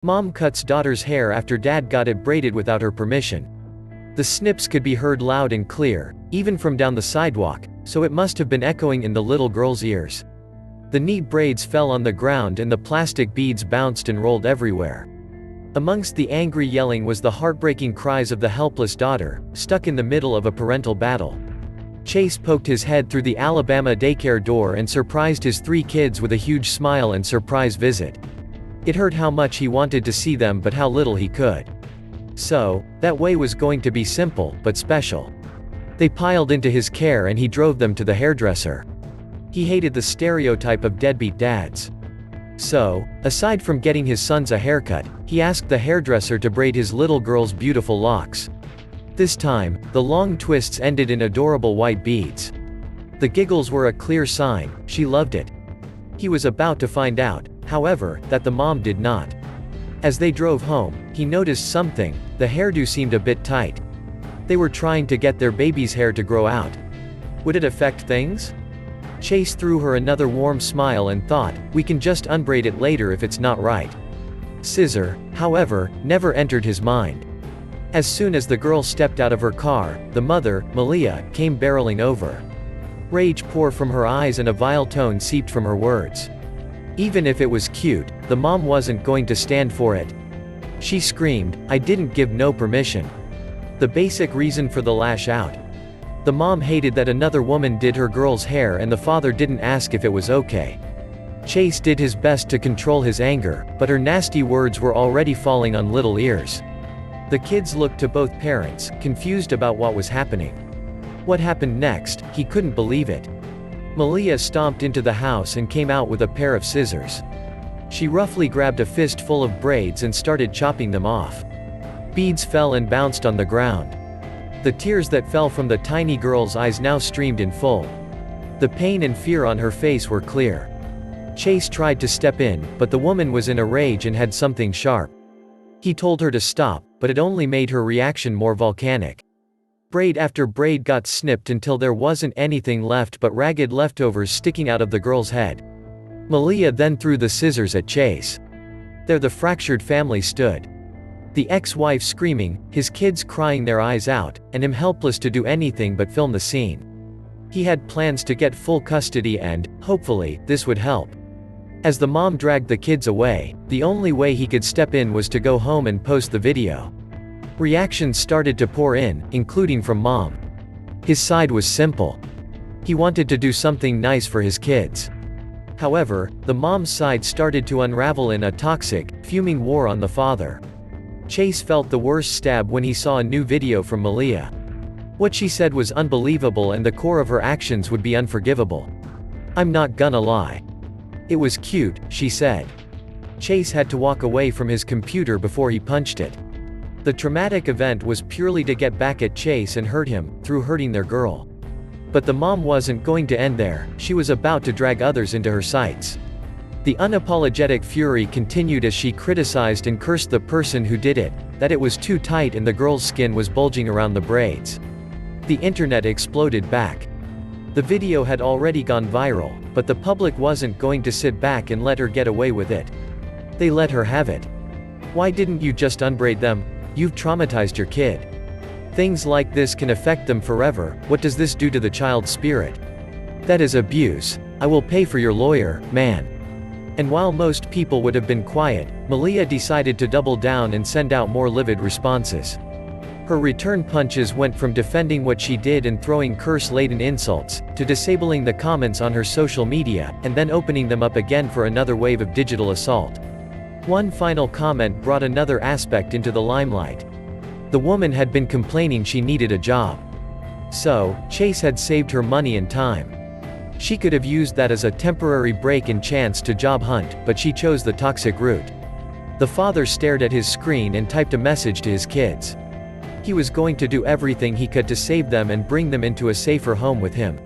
Mom cuts daughter's hair after dad got it braided without her permission. The snips could be heard loud and clear, even from down the sidewalk, so it must have been echoing in the little girl's ears. The neat braids fell on the ground and the plastic beads bounced and rolled everywhere. Amongst the angry yelling was the heartbreaking cries of the helpless daughter, stuck in the middle of a parental battle. Chase poked his head through the Alabama daycare door and surprised his 3 kids with a huge smile and surprise visit. It hurt how much he wanted to see them but how little he could. So, that way was going to be simple, but special. They piled into his care and he drove them to the hairdresser. He hated the stereotype of deadbeat dads. So, aside from getting his sons a haircut, he asked the hairdresser to braid his little girl's beautiful locks. This time, the long twists ended in adorable white beads. The giggles were a clear sign, she loved it. He was about to find out, however, that the mom did not. As they drove home, he noticed something: the hairdo seemed a bit tight. They were trying to get their baby's hair to grow out. Would it affect things? Chase threw her another warm smile and thought, we can just unbraid it later if it's not right. Scissor, however, never entered his mind. As soon as the girl stepped out of her car, the mother, Malia, came barreling over. Rage poured from her eyes and a vile tone seeped from her words. Even if it was cute, the mom wasn't going to stand for it. She screamed, I didn't give no permission. The basic reason for the lash out. The mom hated that another woman did her girl's hair and the father didn't ask if it was okay. Chase did his best to control his anger, but her nasty words were already falling on little ears. The kids looked to both parents, confused about what was happening. What happened next, he couldn't believe it. Malia stomped into the house and came out with a pair of scissors. She roughly grabbed a fistful of braids and started chopping them off. Beads fell and bounced on the ground. The tears that fell from the tiny girl's eyes now streamed in full. The pain and fear on her face were clear. Chase tried to step in, but the woman was in a rage and had something sharp. He told her to stop, but it only made her reaction more volcanic. Braid after braid got snipped until there wasn't anything left but ragged leftovers sticking out of the girl's head. Malia then threw the scissors at Chase. There the fractured family stood. The ex-wife screaming, his kids crying their eyes out, and him helpless to do anything but film the scene. He had plans to get full custody and, hopefully, this would help. As the mom dragged the kids away, the only way he could step in was to go home and post the video. Reactions started to pour in, including from mom. His side was simple. He wanted to do something nice for his kids. However, the mom's side started to unravel in a toxic, fuming war on the father. Chase felt the worst stab when he saw a new video from Malia. What she said was unbelievable and the core of her actions would be unforgivable. I'm not gonna lie. It was cute, she said. Chase had to walk away from his computer before he punched it. The traumatic event was purely to get back at Chase and hurt him, through hurting their girl. But the mom wasn't going to end there, she was about to drag others into her sights. The unapologetic fury continued as she criticized and cursed the person who did it, that it was too tight and the girl's skin was bulging around the braids. The internet exploded back. The video had already gone viral, but the public wasn't going to sit back and let her get away with it. They let her have it. Why didn't you just unbraid them? You've traumatized your kid. Things like this can affect them forever. What does this do to the child's spirit? That is abuse. I will pay for your lawyer, man. And while most people would have been quiet, Malia decided to double down and send out more livid responses. Her return punches went from defending what she did and throwing curse-laden insults, to disabling the comments on her social media, and then opening them up again for another wave of digital assault. One final comment brought another aspect into the limelight. The woman had been complaining she needed a job. So, Chase had saved her money and time. She could have used that as a temporary break and chance to job hunt, but she chose the toxic route. The father stared at his screen and typed a message to his kids. He was going to do everything he could to save them and bring them into a safer home with him.